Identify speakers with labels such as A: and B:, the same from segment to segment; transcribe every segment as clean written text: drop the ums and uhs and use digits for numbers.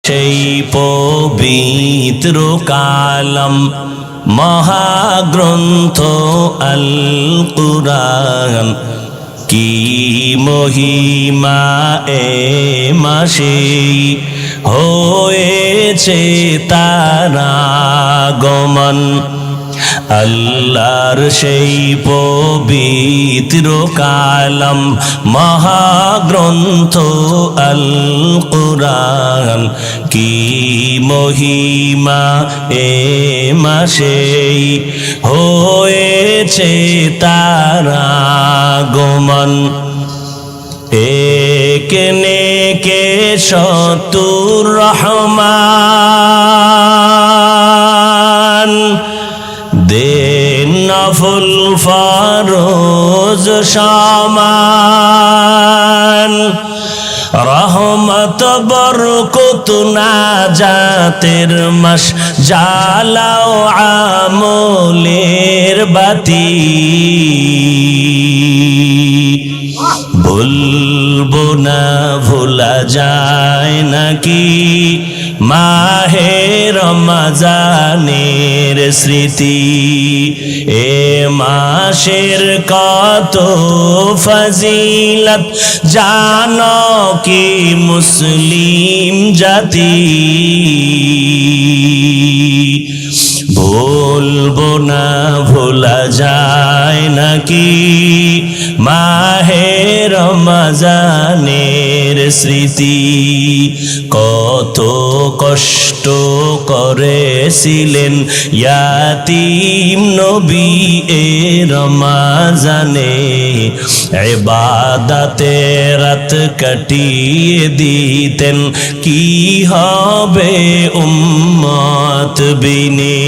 A: সেই পবিত্র কালাম মহাগ্রন্থ আল কুরআন কি মহিমা এ মাসে হয়েছে তার আগমন। আল্লাহর সেই পবিত্র কালাম মহাগ্রন্থ আল কুরআন কি মহিমা এ মাসে হয়েছে তার আগমন। একেনে কে শতুর রহমান দেন নফল ফরজ সমান। রহমত বরকত নাজাতের মাস জ্বালাও আমলের বাতি। ভুলবো না ভোলা যায় নাকি মাহে রমজানের স্মৃতি। এ মাসের কত ফজিলত জানো কি মুসলিম জাতি। ভুলবো না ভোলা যায় নাকি মাহে রমজানের স্মৃতি। কত কষ্ট করেছিলেন ইয়াতীম নবী এ রমজানে। ইবাদতে রাত কাটিয়ে দিতেন কি হবে উম্মত বিনে।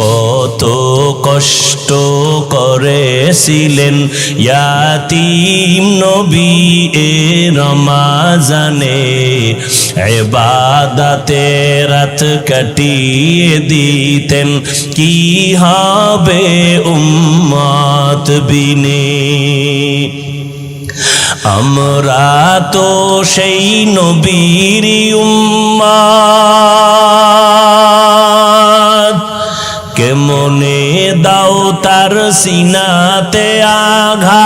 A: কত কষ্ট করেছিলেন ইয়াতীম নবী এ রমজানে। ইবাদতে রাত কাটিয়ে দিতেন কি হবে উম্মত বিনে। আমরা তো সেই নবীর উম্মত। কেমনে দাও তার সিনাতে আঘাত।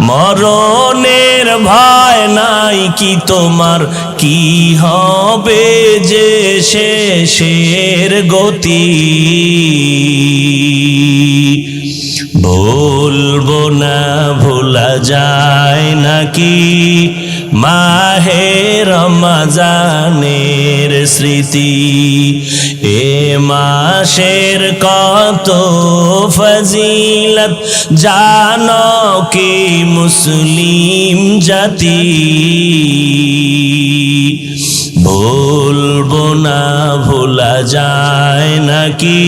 A: মরণের ভয় নাই কি তোমার কি হবে যে শেষের গতি। ভুলবো না ভোলা যায় নাকি মাহে রমজানের স্মৃতি। এ মাসের কত ফজিলত জানো কি মুসলিম জাতি। ভুলবো না ভোলা যায় নাকি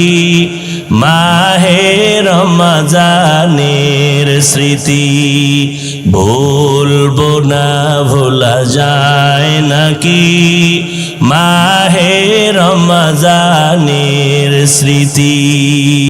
A: মাহে রমজানের স্মৃতি। ভুলবো না ভোলা যায় নাকি মাহে রমজানের স্মৃতি।